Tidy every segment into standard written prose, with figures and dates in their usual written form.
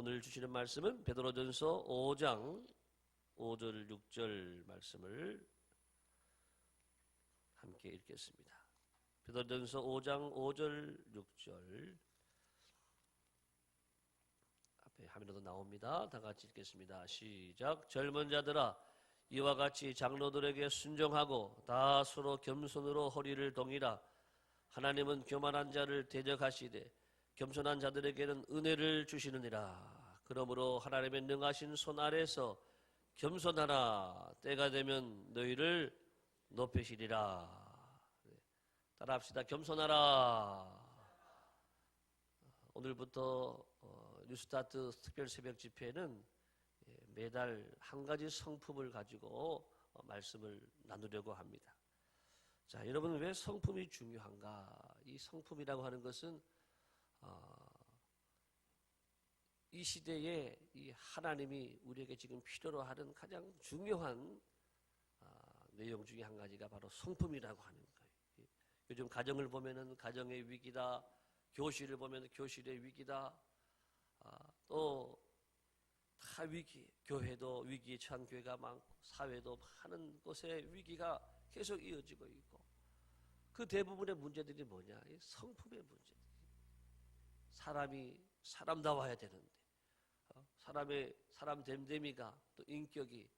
오늘 주시는 말씀은 베드로전서 5장 5절 6절 말씀을 함께 읽겠습니다. 베드로전서 5장 5절 6절 앞에 화면에도 나옵니다. 다 같이 읽겠습니다. 시작. 젊은 자들아, 이와 같이 장로들에게 순종하고 다 서로 겸손으로 허리를 동이라. 하나님은 교만한 자를 대적하시되 겸손한 자들에게는 은혜를 주시느니라. 그러므로 하나님의 능하신 손 아래서 겸손하라. 때가 되면 너희를 높이시리라. 따라합시다. 겸손하라. 오늘부터 뉴스타트 특별 새벽 집회는 매달 한 가지 성품을 가지고 말씀을 나누려고 합니다. 자, 여러분, 왜 성품이 중요한가? 이 성품이라고 하는 것은 이 시대에 이 하나님이 우리에게 지금 필요로 하는 가장 중요한 내용 중에 한 가지가 바로 성품이라고 하는 거예요. 요즘 가정을 보면은 가정의 위기다, 교실을 보면 교실의 위기다, 또 다 위기, 교회도 위기에 처한 교회가 많고 사회도 많은 곳에 위기가 계속 이어지고 있고, 그 대부분의 문제들이 뭐냐? 이 성품의 문제들. 사람이 사람다워야 되는데 사람 됨됨이가 또 인격이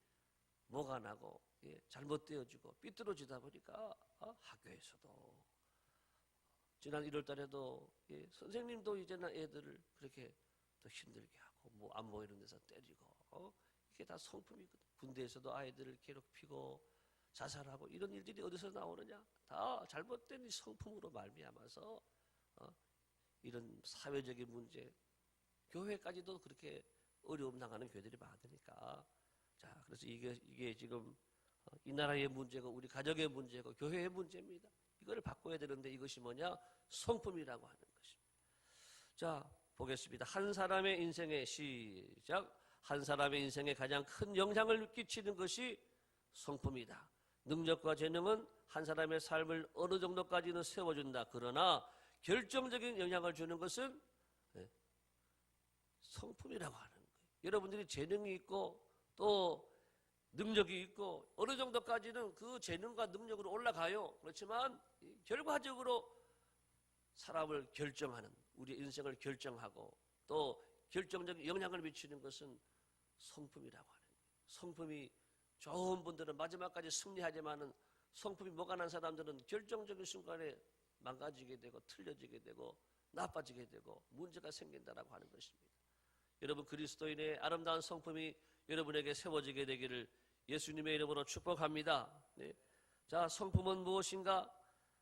뭐가 나고 잘못되어지고 삐뚤어지다 보니까 학교에서도 지난 1월 달에도 선생님도 이제는 애들을 그렇게 더 힘들게 하고 뭐 안보 이런 데서 때리고 이게 다 성품이거든. 군대에서도 아이들을 괴롭히고 자살하고 이런 일들이 어디서 나오느냐? 다 잘못된 이 성품으로 말미암아서 이런 사회적인 문제, 교회까지도 그렇게 어려움 당하는 교회들이 많으니까. 자, 그래서 이게 지금 이 나라의 문제고 우리 가정의 문제고 교회의 문제입니다. 이걸 바꿔야 되는데 이것이 뭐냐? 성품이라고 하는 것입니다. 자, 보겠습니다. 한 사람의 인생에 시작. 한 사람의 인생에 가장 큰 영향을 끼치는 것이 성품이다. 능력과 재능은 한 사람의 삶을 어느 정도까지는 세워준다. 그러나 결정적인 영향을 주는 것은 성품이라고 하는 거예요. 여러분들이 재능이 있고 또 능력이 있고 어느 정도까지는 그 재능과 능력으로 올라가요. 그렇지만 결과적으로 사람을 결정하는, 우리의 인생을 결정하고 또 결정적인 영향을 미치는 것은 성품이라고 하는 거예요. 성품이 좋은 분들은 마지막까지 승리하지만은 성품이 뭐가 난 사람들은 결정적인 순간에 망가지게 되고 틀려지게 되고 나빠지게 되고 문제가 생긴다라고 하는 것입니다. 여러분, 그리스도인의 아름다운 성품이 여러분에게 세워지게 되기를 예수님의 이름으로 축복합니다. 네. 자, 성품은 무엇인가?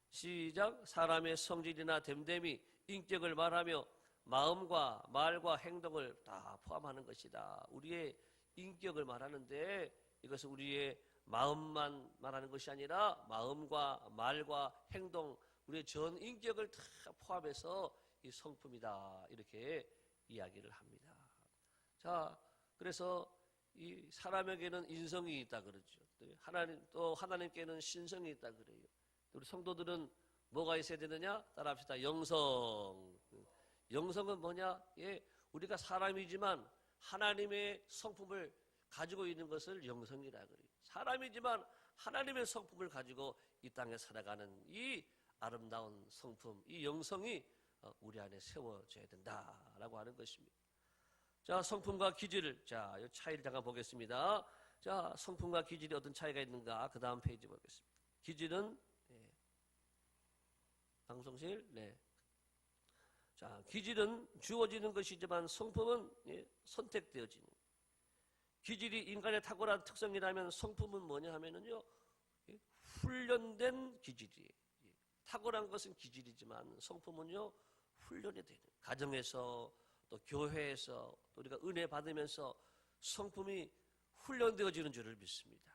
시작. 사람의 성질이나 됨됨이, 인격을 말하며 마음과 말과 행동을 다 포함하는 것이다. 우리의 인격을 말하는데 이것은 우리의 마음만 말하는 것이 아니라 마음과 말과 행동, 우리의 전 인격을 다 포함해서 이 성품이다. 이렇게 이야기를 합니다. 자, 그래서 이 사람에게는 인성이 있다 그러죠. 또 하나님께는 신성이 있다 그래요. 우리 성도들은 뭐가 있어야 되느냐? 따라합시다. 영성. 영성은 뭐냐? 우리가 사람이지만 하나님의 성품을 가지고 있는 것을 영성이라 그래요. 사람이지만 하나님의 성품을 가지고 이 땅에 살아가는 이 아름다운 성품, 이 영성이 우리 안에 세워져야 된다라고 하는 것입니다. 자, 성품과 기질. 자, 이 차이를 잠깐 보겠습니다. 자, 성품과 기질이 어떤 차이가 있는가? 그 다음 페이지 보겠습니다. 기질은 방송실. 네. 자, 기질은 주어지는 것이지만 성품은 선택되어지는. 기질이 인간의 탁월한 특성이라면 성품은 뭐냐 하면은요, 훈련된 기질이에요. 탁월한 것은 기질이지만 성품은요, 훈련이 되는. 가정에서 또 교회에서 또 우리가 은혜 받으면서 성품이 훈련되어지는 줄을 믿습니다.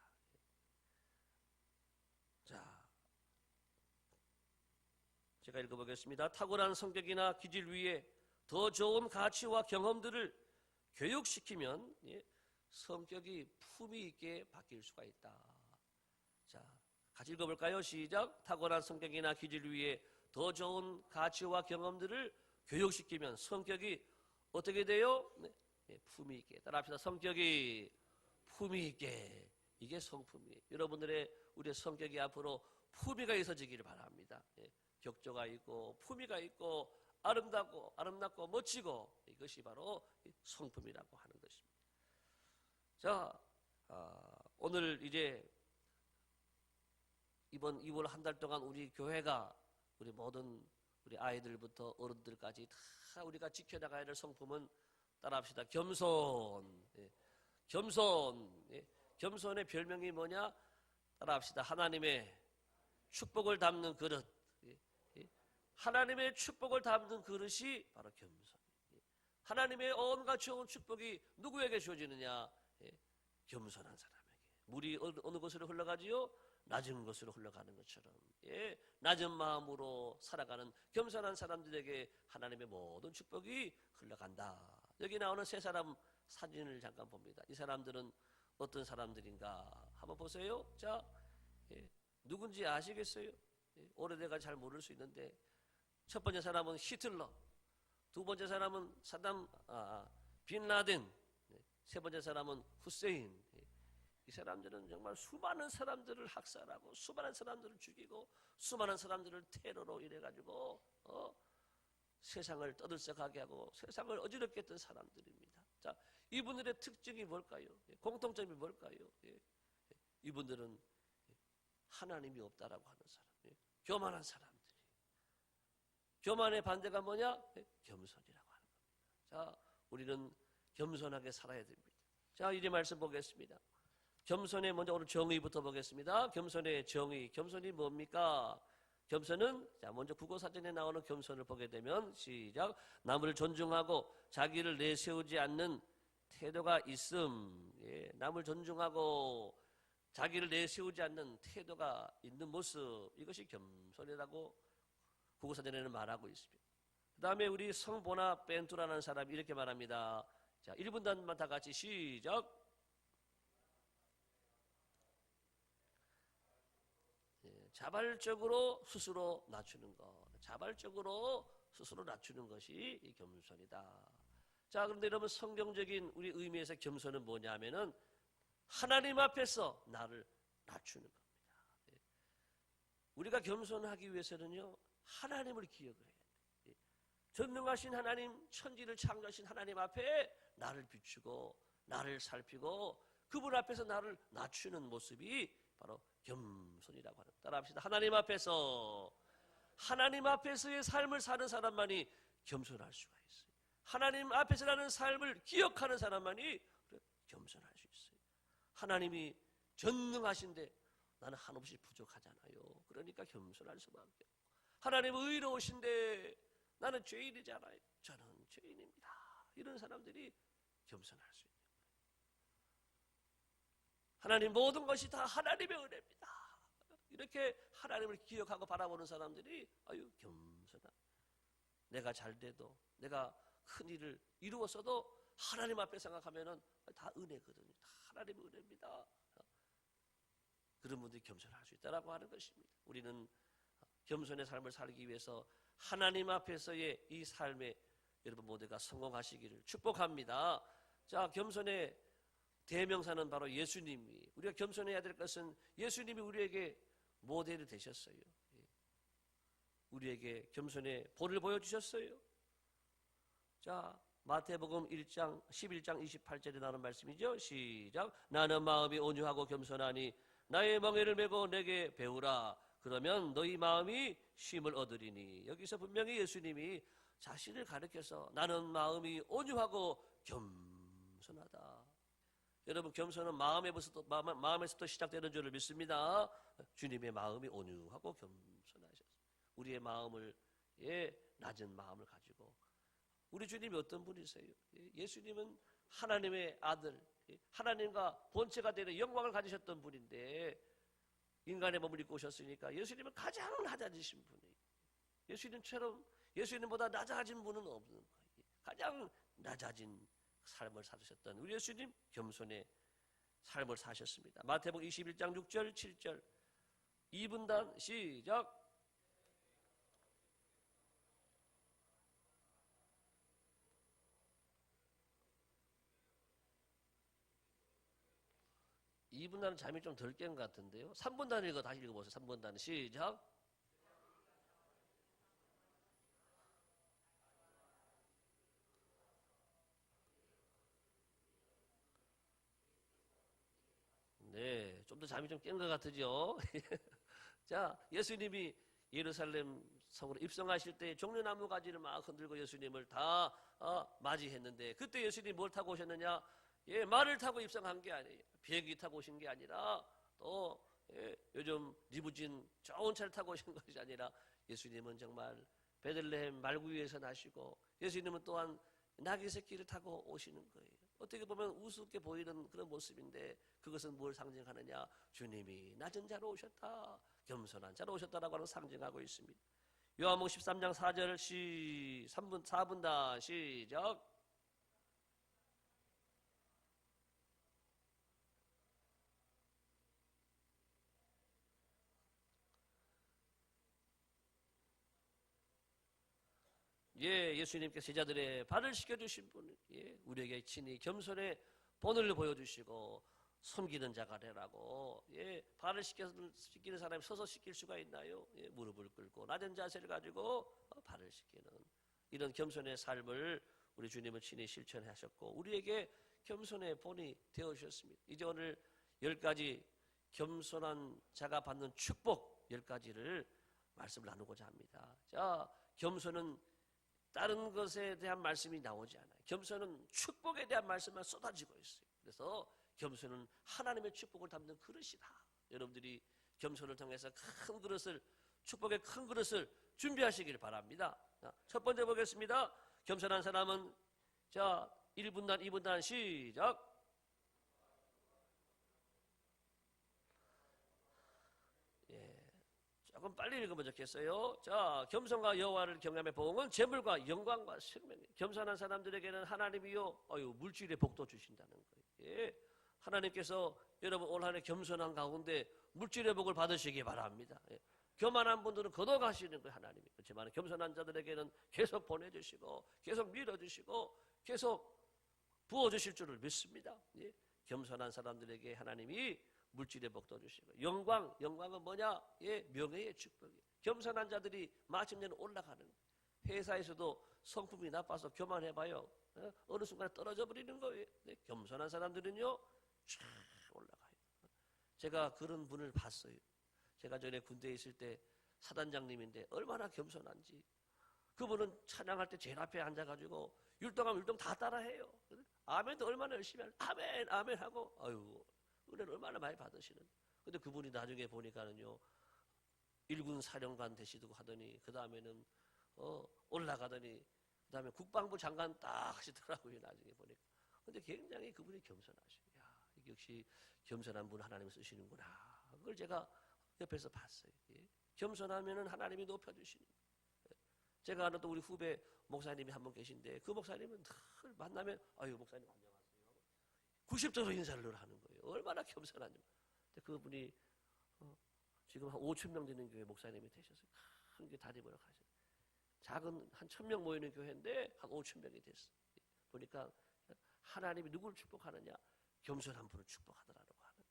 자, 제가 읽어보겠습니다. 탁월한 성격이나 기질 위에 더 좋은 가치와 경험들을 교육시키면 성격이 품위 있게 바뀔 수가 있다. 자, 같이 읽어볼까요? 시작. 탁월한 성격이나 기질 위에 더 좋은 가치와 경험들을 교육시키면 성격이 어떻게 돼요? 품위 있게. 따라합시다. 성격이 품위 있게. 이게 성품이에요. 여러분들의 우리의 성격이 앞으로 품위가 있어지기를 바랍니다. 격조가 있고 품위가 있고 아름답고 멋지고, 이것이 바로 성품이라고 하는 것입니다. 자, 오늘 이제 이번 2월 한 달 동안 우리 교회가 우리 모든 우리 아이들부터 어른들까지 다 우리가 지켜나가야 될 성품은, 따라합시다. 겸손. 겸손의 별명이 뭐냐? 따라합시다. 하나님의 축복을 담는 그릇. 하나님의 축복을 담는 그릇이 바로 겸손. 하나님의 온갖 좋은 축복이 누구에게 주어지느냐? 겸손한 사람에게. 물이 어느 곳으로 흘러가지요? 낮은 곳으로 흘러가는 것처럼, 낮은 마음으로 살아가는 겸손한 사람들에게 하나님의 모든 축복이 흘러간다. 여기 나오는 세 사람 사진을 잠깐 봅니다. 이 사람들은 어떤 사람들인가 한번 보세요. 자, 누군지 아시겠어요? 오래돼가 잘 모를 수 있는데, 첫 번째 사람은 히틀러, 두 번째 사람은 사담 빈 라덴, 세 번째 사람은 후세인. 이 사람들은 정말 수많은 사람들을 학살하고 수많은 사람들을 죽이고 수많은 사람들을 테러로 인해가지고 세상을 떠들썩하게 하고 세상을 어지럽게 했던 사람들입니다. 자, 이분들의 특징이 뭘까요? 공통점이 뭘까요? 이분들은 하나님이 없다라고 하는 사람, 교만한 사람들이. 교만의 반대가 뭐냐? 겸손이라고 하는 겁니다. 자, 우리는 겸손하게 살아야 됩니다. 자, 이제 말씀 보겠습니다. 겸손의 먼저 오늘 정의부터 보겠습니다. 겸손의 정의. 겸손이 뭡니까? 겸손은, 자, 먼저 국어사전에 나오는 겸손을 보게 되면, 시작. 남을 존중하고 자기를 내세우지 않는 태도가 있음. 남을 존중하고 자기를 내세우지 않는 태도가 있는 모습, 이것이 겸손이라고 국어사전에는 말하고 있습니다. 그 다음에 우리 성보나 벤투라는 사람이 이렇게 말합니다. 자, 1분단만 다 같이 시작. 자발적으로 스스로 낮추는 것. 자발적으로 스스로 낮추는 것이 이 겸손이다. 자, 그런데 여러분, 성경적인 우리 의미에서 겸손은 뭐냐 하면은 하나님 앞에서 나를 낮추는 겁니다. 우리가 겸손하기 위해서는요, 하나님을 기억을 해야 돼요. 전능하신 하나님, 천지를 창조하신 하나님 앞에 나를 비추고 나를 살피고 그분 앞에서 나를 낮추는 모습이 바로 겸손이라고 하는. 따라합시다. 하나님 앞에서의 삶을 사는 사람만이 겸손할 수가 있어요. 하나님 앞에서라는 삶을 기억하는 사람만이 겸손할 수 있어요. 하나님이 전능하신데 나는 한없이 부족하잖아요. 그러니까 겸손할 수밖에. 하나님은 의로우신데 나는 죄인이잖아요. 저는 죄인입니다. 이런 사람들이 겸손할 수 있는 거예요. 하나님 모든 것이 다 하나님의 은혜입니다. 이렇게 하나님을 기억하고 바라보는 사람들이 아유 겸손한. 내가 잘 돼도 내가 큰 일을 이루었어도 하나님 앞에 생각하면은 다 은혜거든요. 다 하나님의 은혜입니다. 그런 분들이 겸손할 수 있다라고 하는 것입니다. 우리는 겸손의 삶을 살기 위해서 하나님 앞에서의 이 삶에 여러분 모두가 성공하시기를 축복합니다. 자, 겸손의 대명사는 바로 예수님이. 우리가 겸손해야 될 것은 예수님이 우리에게 모델이 되셨어요. 우리에게 겸손의 본을 보여주셨어요. 자, 마태복음 1장 11장 28절에 나오는 말씀이죠. 시작. 나는 마음이 온유하고 겸손하니 나의 멍에를 메고 내게 배우라. 그러면 너희 마음이 쉼을 얻으리니. 여기서 분명히 예수님이 자신을 가리켜서 나는 마음이 온유하고 겸손하다. 여러분, 겸손은 마음에서부터 시작되는 줄을 믿습니다. 주님의 마음이 온유하고 겸손하셨어요. 우리의 마음을, 낮은 마음을 가지고. 우리 주님이 어떤 분이세요? 예수님은 하나님의 아들, 하나님과 본체가 되는 영광을 가지셨던 분인데 인간의 몸을 입고 오셨으니까 예수님은 가장 낮아지신 분이에요. 예수님보다 낮아진 분은 없는 거예요. 가장 낮아진 삶을 사셨던 우리 예수님, 겸손의 삶을 사셨습니다. 마태복음 21장 6절 7절 2분단 시작. 2분 단은 잠이 좀 덜 깬 것 같은데요. 3분 단 읽어 다시 읽어보세요. 3분 단 시작. 네, 좀 더 잠이 좀 깬 것 같으죠. 자, 예수님이 예루살렘 성으로 입성하실 때 종려나무 가지를 막 흔들고 예수님을 다 맞이했는데, 그때 예수님이 뭘 타고 오셨느냐? 예, 말을 타고 입성한 게 아니에요. 비행기 타고 오신 게 아니라 또 요즘 리무진 좋은 차를 타고 오신 것이 아니라 예수님은 정말 베들레헴 말구 위에서 나시고, 예수님은 또한 나귀 새끼를 타고 오시는 거예요. 어떻게 보면 우습게 보이는 그런 모습인데, 그것은 뭘 상징하느냐? 주님이 낮은 자로 오셨다, 겸손한 자로 오셨다라고 하는 상징하고 있습니다. 요한복음 13장 4절 3분 4분 다 시작. 예, 예수님께 제자들의 발을 씻겨주신 분, 예, 우리에게 친히 겸손의 본을 보여주시고 섬기는 자가 되라고. 예, 발을 씻기는 사람이 서서 씻길 수가 있나요? 예, 무릎을 꿇고 낮은 자세를 가지고 발을 씻기는 이런 겸손의 삶을 우리 주님은 친히 실천하셨고, 우리에게 겸손의 본이 되어주셨습니다. 이제 오늘 10가지 겸손한 자가 받는 축복 10가지를 말씀을 나누고자 합니다. 자, 겸손은 다른 것에 대한 말씀이 나오지 않아요. 겸손은 축복에 대한 말씀만 쏟아지고 있어요. 그래서 겸손은 하나님의 축복을 담는 그릇이다. 여러분들이 겸손을 통해서 큰 그릇을, 축복의 큰 그릇을 준비하시길 바랍니다. 첫 번째 보겠습니다. 겸손한 사람은, 자, 1분단 2분단 시작. 조금 빨리 읽으면 좋겠어요. 자, 겸손과 여호와를 경외함의 보응은 재물과 영광과 생명이에요. 겸손한 사람들에게는 하나님이요, 물질의 복도 주신다는 거예요. 예, 하나님께서 여러분 올 한 해 겸손한 가운데 물질의 복을 받으시기 바랍니다. 예, 교만한 분들은 걷어가시는 거예요, 하나님이. 그렇지만 겸손한 자들에게는 계속 보내주시고 계속 밀어주시고 계속 부어주실 줄을 믿습니다. 예, 겸손한 사람들에게 하나님이 물질의 복도 주시고, 영광은 뭐냐? 예, 명예의 축복이에요. 겸손한 자들이 마침내는 올라가는 거예요. 회사에서도 성품이 나빠서 교만해봐요, 어느 순간에 떨어져 버리는 거예요. 네, 겸손한 사람들은요 쫙 올라가요. 제가 그런 분을 봤어요. 제가 전에 군대에 있을 때 사단장님인데 얼마나 겸손한지. 그분은 찬양할 때 제일 앞에 앉아가지고 율동하면 율동 다 따라해요. 아멘도 얼마나 열심히 하는, 아멘 아멘 하고, 아유, 은혜를 얼마나 많이 받으시는. 근데 그분이 나중에 보니까는요, 1군 사령관 되시고 하더니 그 다음에는 올라가더니 그 다음에 국방부 장관 딱 하시더라고요, 나중에 보니까. 근데 굉장히 그분이 겸손하시고, 야, 역시 겸손한 분 하나님 쓰시는구나. 그걸 제가 옆에서 봤어요. 예. 겸손하면은 하나님이 높여주시는. 제가 아는 또 우리 후배 목사님이 한 분 계신데, 그 목사님은 늘 만나면 아유 목사님 안녕하세요 90도로 인사를 늘 하는 거예요. 얼마나 겸손한지. 근데 그분이 지금 한 5천 명 되는 교회 목사님이 되셨어요. 큰 교회 다니보러 가셨어요. 작은 한 1,000명 모이는 교회인데 한 5천 명이 됐어요. 보니까 하나님이 누구를 축복하느냐? 겸손한 분을 축복하더라고 하는.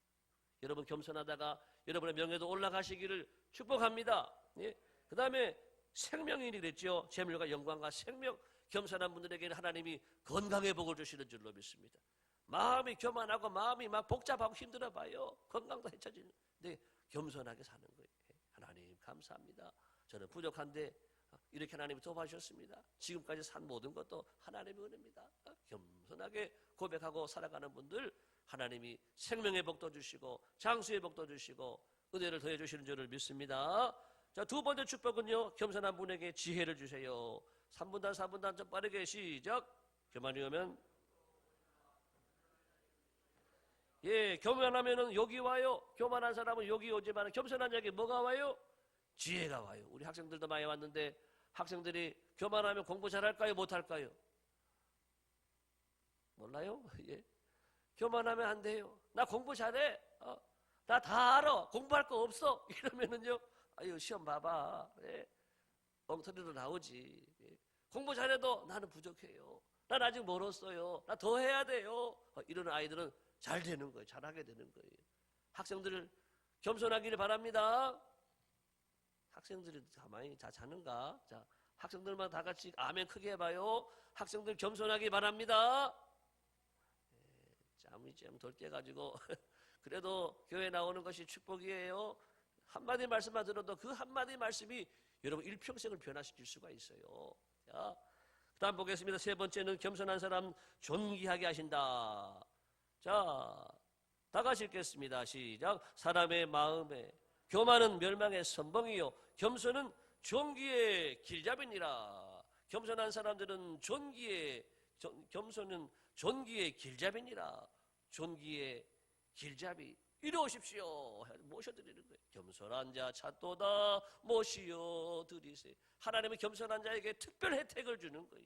여러분 겸손하다가 여러분의 명예도 올라가시기를 축복합니다. 예? 그 다음에 생명인이 됐죠. 재물과 영광과 생명. 겸손한 분들에게는 하나님이 건강의 복을 주시는 줄로 믿습니다. 마음이 교만하고 마음이 막 복잡하고 힘들어 봐요. 건강도 해쳐지는데 겸손하게 사는 거예요. 하나님 감사합니다. 저는 부족한데 이렇게 하나님이 도와주셨습니다. 지금까지 산 모든 것도 하나님의 은혜입니다. 겸손하게 고백하고 살아가는 분들 하나님이 생명의 복도 주시고 장수의 복도 주시고 은혜를 더해 주시는 줄을 믿습니다. 자, 두 번째 축복은요, 겸손한 분에게 지혜를 주세요. 3분단 4분단 좀 빠르게 시작. 교만이 오면, 예, 교만하면은 여기 와요. 교만한 사람은 여기 오지만 겸손한 자에게 뭐가 와요? 지혜가 와요. 우리 학생들도 많이 왔는데 학생들이 교만하면 공부 잘할까요? 못할까요? 몰라요? 예. 교만하면 안 돼요. 나 공부 잘해. 나 다 알아. 공부할 거 없어. 이러면은요, 아유 시험 봐봐. 예. 엉터리로 나오지. 예. 공부 잘해도 나는 부족해요. 난 아직 멀었어요. 나 더 해야 돼요. 이런 아이들은 잘 되는 거예요. 잘하게 되는 거예요. 학생들 겸손하기를 바랍니다. 학생들이 가만히 다 자는가? 자, 학생들만 다 같이 아멘 크게 해봐요. 학생들 겸손하기 바랍니다. 잠이 좀 덜 깨가지고 그래도 교회 나오는 것이 축복이에요. 한마디 말씀만 들어도 그 한마디 말씀이 여러분 일평생을 변화시킬 수가 있어요. 자, 그 다음 보겠습니다. 세 번째는 겸손한 사람 존귀하게 하신다. 자, 다 같이 읽겠습니다. 시작. 사람의 마음에 교만은 멸망의 선봉이요 겸손은 존귀의 길잡이니라. 겸손한 사람들은 겸손은 존귀의 길잡이니라. 존귀의 길잡이 이리 오십시오. 모셔드리는 거예요. 겸손한 자 찾도다 모시어드리세요. 하나님은 겸손한 자에게 특별 혜택을 주는 거예요.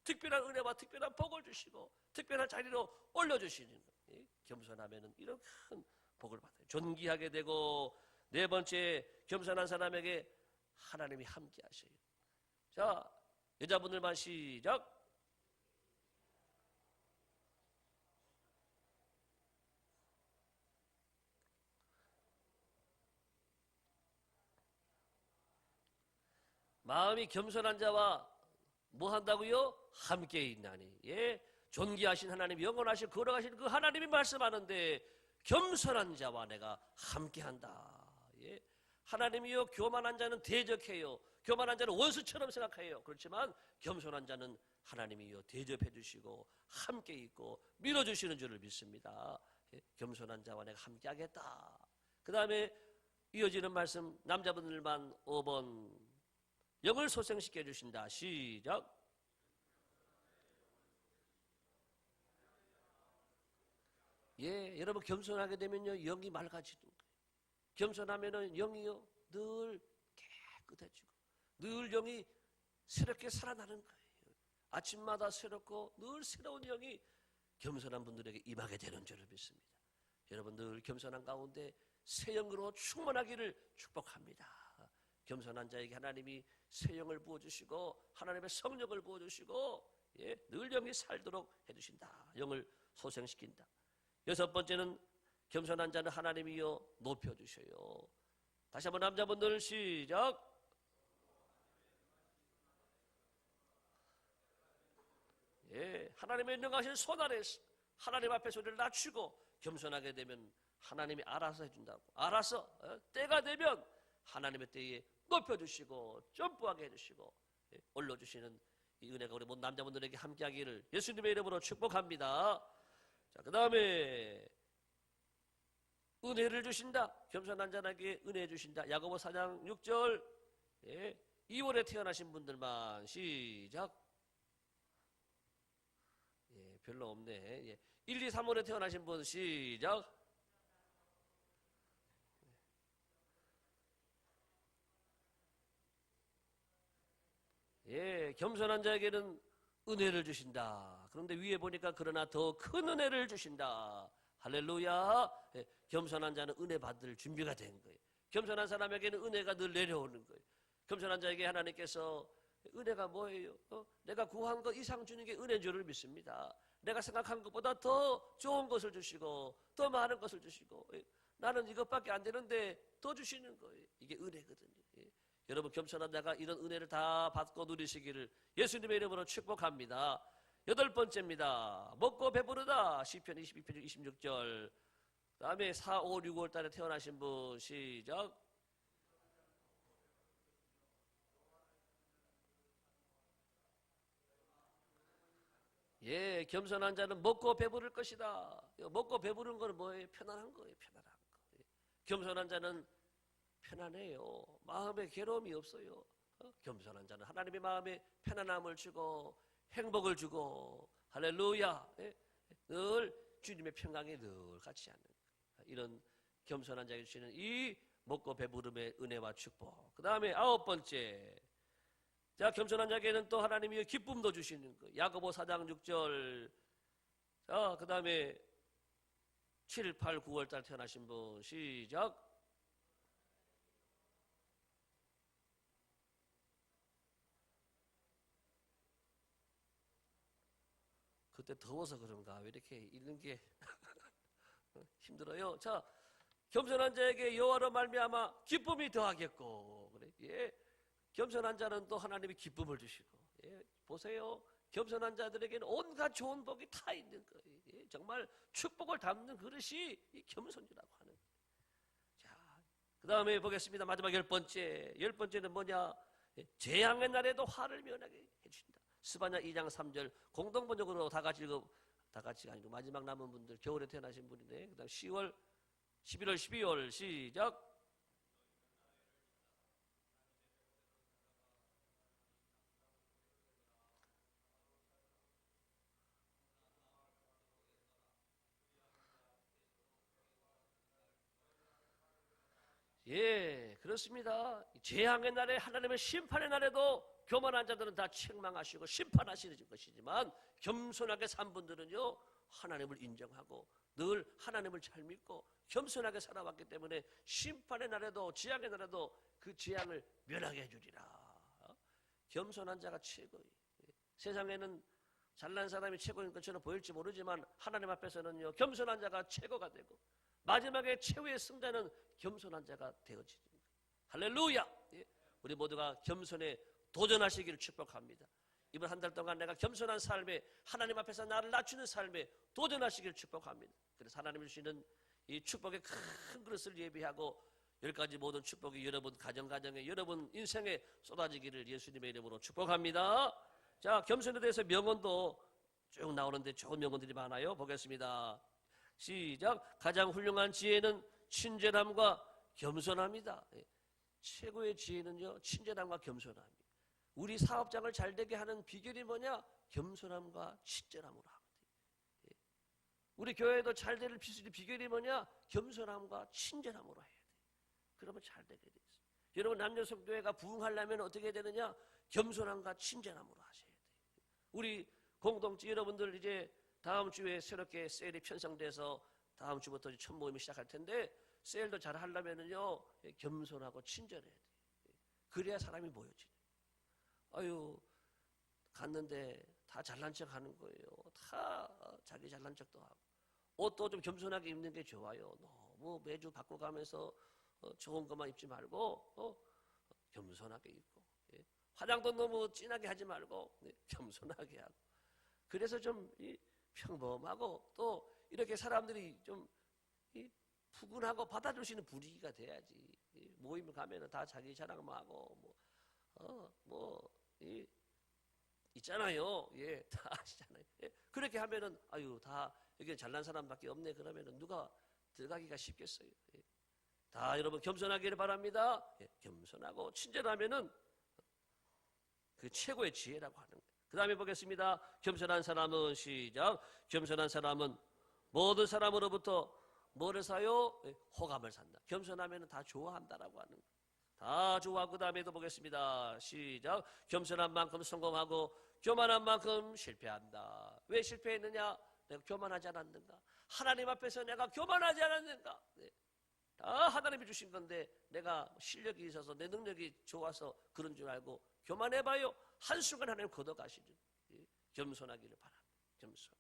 특별한 은혜와 특별한 복을 주시고 특별한 자리로 올려주시는 거예요. 겸손하면 이런 큰 복을 받아요. 존귀하게 되고 네 번째 겸손한 사람에게 하나님이 함께 하셔요. 자, 여자분들만 시작. 마음이 겸손한 자와 뭐 한다고요? 함께 있나니. 예, 존귀하신 하나님, 영원하신 거룩하신 그 하나님이 말씀하는데 겸손한 자와 내가 함께한다. 예, 하나님이요 교만한 자는 대적해요. 교만한 자는 원수처럼 생각해요. 그렇지만 겸손한 자는 하나님이요 대접해 주시고 함께 있고 밀어주시는 줄을 믿습니다. 예, 겸손한 자와 내가 함께하겠다. 그 다음에 이어지는 말씀 남자분들만 5번 영을 소생시켜 주신다. 시작. 예, 여러분 겸손하게 되면요 영이 맑아지는 거예요. 겸손하면은 영이요 늘 깨끗해지고 늘 영이 새롭게 살아나는 거예요. 아침마다 새롭고 늘 새로운 영이 겸손한 분들에게 임하게 되는 줄을 믿습니다. 여러분 늘 겸손한 가운데 새 영으로 충만하기를 축복합니다. 겸손한 자에게 하나님이 새 영을 부어주시고 하나님의 성령을 부어주시고 예, 늘 영이 살도록 해주신다. 영을 소생시킨다. 여섯 번째는 겸손한 자는 하나님이요 높여주셔요. 다시 한번 남자분들 시작. 예, 하나님의 능하신 손 아래서 하나님 앞에 소리를 낮추고 겸손하게 되면 하나님이 알아서 해준다고. 알아서 때가 되면 하나님의 때에 높여주시고 점프하게 해주시고 올려주시는 이 은혜가 우리 모든 남자분들에게 함께하기를 예수님의 이름으로 축복합니다. 자, 그 다음에 은혜를 주신다. 겸손한 자에게 은혜 주신다. 야고보 4장 6절. 예, 2월에 태어나신 분들만 시작. 예, 별로 없네. 예, 1, 2, 3월에 태어나신 분 시작. 예, 겸손한 자에게는 은혜를 주신다. 그런데 위에 보니까 그러나 더 큰 은혜를 주신다. 할렐루야. 예, 겸손한 자는 은혜 받을 준비가 된 거예요. 겸손한 사람에게는 은혜가 늘 내려오는 거예요. 겸손한 자에게 하나님께서 은혜가 뭐예요? 내가 구한 것 이상 주는 게 은혜인 줄을 믿습니다. 내가 생각한 것보다 더 좋은 것을 주시고 더 많은 것을 주시고 나는 이것밖에 안 되는데 더 주시는 거예요. 이게 은혜거든요. 예. 여러분 겸손한 자가 이런 은혜를 다 받고 누리시기를 예수님의 이름으로 축복합니다. 여덟 번째입니다. 먹고 배부르다. 시편 22편 26절. 그 다음에 4, 5, 6월 달에 태어나신 분 시작. 예, 겸손한 자는 먹고 배부를 것이다. 먹고 배부른 건 뭐예요? 편안한 거예요. 편안한 거. 예. 겸손한 자는 편안해요. 마음에 괴로움이 없어요. 겸손한 자는 하나님의 마음에 편안함을 주고 행복을 주고 할렐루야. 예? 늘 주님의 평강에 늘 같이 하는 이런 겸손한 자에게 주시는 이 먹고 배부름의 은혜와 축복. 그 다음에 아홉 번째. 자, 겸손한 자에게는 또 하나님이 기쁨도 주시는 거. 야고보 4장 6절. 자, 그 다음에 7, 8, 9월 달 태어나신 분 시작. 그때 더워서 그런가 왜 이렇게 읽는 게 힘들어요. 자, 겸손한 자에게 여호와로 말미암아 기쁨이 더하겠고, 그래. 예. 겸손한 자는 또 하나님이 기쁨을 주시고, 예. 보세요. 겸손한 자들에게는 온갖 좋은 복이 다 있는 거예요. 예. 정말 축복을 담는 그릇이 이 겸손이라고 하는 거예요. 자, 그 다음에 보겠습니다. 마지막 열 번째는 뭐냐? 예. 재앙의 날에도 화를 면하게 해주신다. 스바냐 2장 3절 공동번역으로 다 같이 아니고 마지막 남은 분들, 겨울에 태어나신 분이네. 그 다음 10월 11월 12월 시작. 예, 그렇습니다. 재앙의 날에, 하나님의 심판의 날에도 교만한 자들은 다 책망하시고 심판하시는 것이지만, 겸손하게 산 분들은요 하나님을 인정하고 늘 하나님을 잘 믿고 겸손하게 살아왔기 때문에 심판의 날에도, 재앙의 날에도 그 재앙을 면하게 해주리라. 겸손한 자가 최고예요. 세상에는 잘난 사람이 최고인 것처럼 보일지 모르지만 하나님 앞에서는요 겸손한 자가 최고가 되고, 마지막에 최후의 승자는 겸손한 자가 되어지는 거예요. 할렐루야. 우리 모두가 겸손에 도전하시기를 축복합니다. 이번 한 달 동안 내가 겸손한 삶에, 하나님 앞에서 나를 낮추는 삶에 도전하시기를 축복합니다. 그래서 하나님이 주시는 이 축복의 큰 그릇을 예비하고 10가지 모든 축복이 여러분 가정에, 여러분 인생에 쏟아지기를 예수님의 이름으로 축복합니다. 자, 겸손에 대해서 명언도 쭉 나오는데 좋은 명언들이 많아요. 보겠습니다. 시작. 가장 훌륭한 지혜는 친절함과 겸손합니다. 최고의 지혜는요 친절함과 겸손함이에요. 우리 사업장을 잘 되게 하는 비결이 뭐냐? 겸손함과 친절함으로 하면 돼요. 우리 교회도 잘 될 비결이 뭐냐? 겸손함과 친절함으로 해야 돼요. 그러면 잘 되게 돼 있어요. 여러분, 남녀성교회가 부흥하려면 어떻게 해야 되느냐? 겸손함과 친절함으로 하셔야 돼요. 우리 공동체 여러분들 이제 다음 주에 새롭게 세일이 편성돼서 다음 주부터 첫 모임을 시작할 텐데, 세일도 잘 하려면은요 겸손하고 친절해야 돼요. 그래야 사람이 모여지네. 아유, 갔는데 다 잘난 척 하는 거예요. 다 자기 잘난 척도 하고. 옷도 좀 겸손하게 입는 게 좋아요. 너무 매주 바꿔가면서 좋은 것만 입지 말고 겸손하게 입고, 화장도 너무 진하게 하지 말고 겸손하게 하고. 그래서 좀 평범하고 또 이렇게 사람들이 좀 푸근하고 받아줄 수 있는 분위기가 돼야지. 모임을 가면은 다 자기 자랑만 하고 있잖아요. 예, 다 아시잖아요. 예, 그렇게 하면은 아유 다 여기 잘난 사람밖에 없네. 그러면은 누가 들어가기가 쉽겠어요. 예. 다 여러분 겸손하기를 바랍니다. 예, 겸손하고 친절하면은 그 최고의 지혜라고 하는 거예요. 그 다음에 보겠습니다. 겸손한 사람은 시작. 겸손한 사람은 모든 사람으로부터 뭐를 사요? 호감을 산다. 겸손하면 다 좋아한다라고 하는 거예요. 다 좋아하고. 그 다음에도 보겠습니다. 시작. 겸손한 만큼 성공하고 교만한 만큼 실패한다. 왜 실패했느냐? 내가 교만하지 않았는가? 하나님 앞에서 내가 교만하지 않았는가? 다 하나님이 주신 건데 내가 실력이 있어서 내 능력이 좋아서 그런 줄 알고 교만해봐요. 한순간 하나님 걷어가시는. 겸손하기를 바랍니다. 겸손.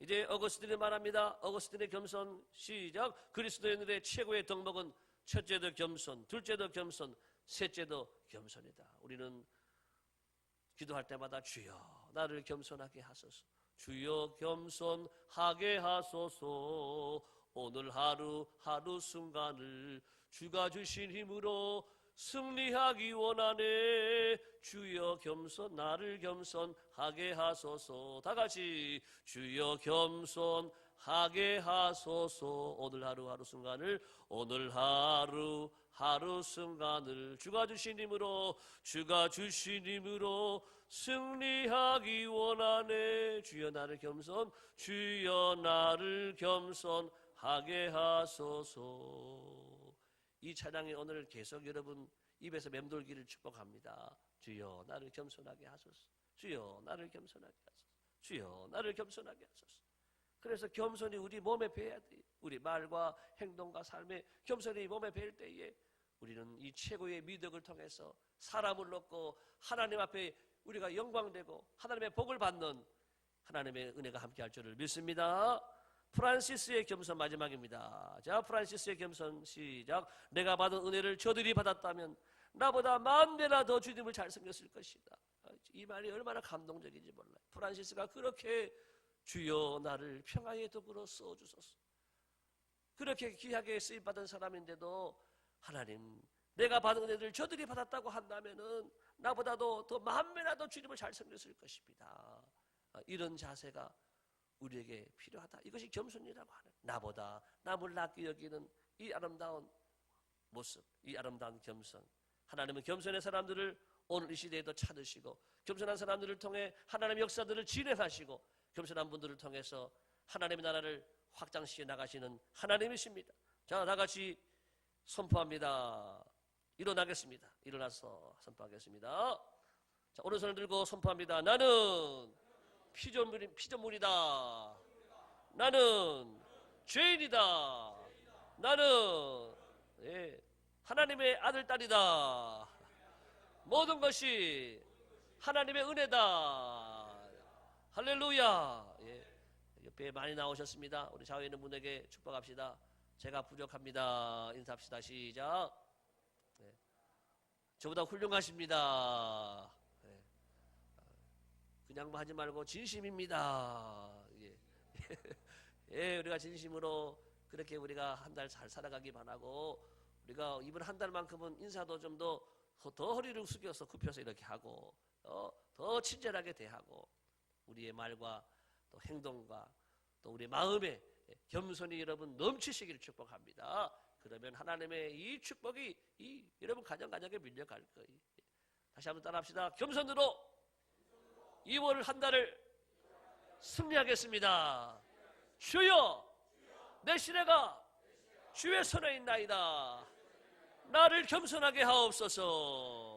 이제 어거스틴이 말합니다. 어거스틴의 겸손 시작. 그리스도인들의 최고의 덕목은 첫째도 겸손, 둘째도 겸손, 셋째도 겸손이다. 우리는 기도할 때마다 주여 나를 겸손하게 하소서, 주여 겸손하게 하소서. 오늘 하루 순간을 주가 주신 힘으로 승리하기 원하네. 주여 나를 겸손하게 하소서. 다 같이 주여 겸손하게 하소서. 오늘 하루 순간을, 오늘 하루 순간을 주가 주신 힘으로 승리하기 원하네. 주여 나를 겸손하게 하소서. 이 찬양이 오늘 계속 여러분 입에서 맴돌기를 축복합니다. 주여 나를 겸손하게 하소서. 주여 나를 겸손하게 하소서. 주여 나를 겸손하게 하소서. 그래서 겸손이 우리 몸에 배야 돼요. 우리 말과 행동과 삶에 겸손이 몸에 배일 때에 우리는 이 최고의 미덕을 통해서 사람을 얻고 하나님 앞에 우리가 영광되고 하나님의 복을 받는 하나님의 은혜가 함께할 줄을 믿습니다. 프란시스의 겸손 마지막입니다. 자, 프란시스의 겸손 시작. 내가 받은 은혜를 저들이 받았다면 나보다 10,000배나 더 주님을 잘 섬겼을 것이다. 이 말이 얼마나 감동적인지 몰라요. 프란시스가 그렇게 주여 나를 평화의 도구로 써주소서. 그렇게 귀하게 쓰임받은 사람인데도 하나님 내가 받은 은혜를 저들이 받았다고 한다면은 나보다도 더 10,000배나 더 주님을 잘 섬겼을 것입니다. 이런 자세가 우리에게 필요하다. 이것이 겸손이라고 하는, 나보다 남을 낮게 여기는 이 아름다운 모습, 이 아름다운 겸손. 하나님은 겸손의 사람들을 오늘 이 시대에도 찾으시고 겸손한 사람들을 통해 하나님의 역사들을 진행하시고 겸손한 분들을 통해서 하나님의 나라를 확장시켜 나가시는 하나님이십니다. 자, 다같이 선포합니다. 일어나겠습니다. 일어나서 선포하겠습니다. 자, 오른손을 들고 선포합니다. 나는 피조물이다. 나는 죄인이다. 나는 하나님의 아들, 딸이다. 모든 것이 하나님의 은혜다. 할렐루야. 옆에 많이 나오셨습니다. 우리 좌우에 있는 분에게 축복합시다. 제가 부족합니다. 인사합시다. 시작. 저보다 훌륭하십니다. 그냥 하지 말고 진심입니다. 우리가 진심으로 그렇게 우리가 한 달 잘 살아가기 바라고, 우리가 이번 한 달만큼은 인사도 좀 더 허리를 숙여서 굽혀서 이렇게 하고 더 친절하게 대하고 우리의 말과 또 행동과 또 우리 마음에 겸손이 여러분 넘치시기를 축복합니다. 그러면 하나님의 이 축복이 여러분 가정에 밀려갈 거예요. 다시 한번 따라합시다. 겸손으로 2월 한 달을 승리하겠습니다. 주여, 내 시내가 주의 손에 있나이다. 나를 겸손하게 하옵소서.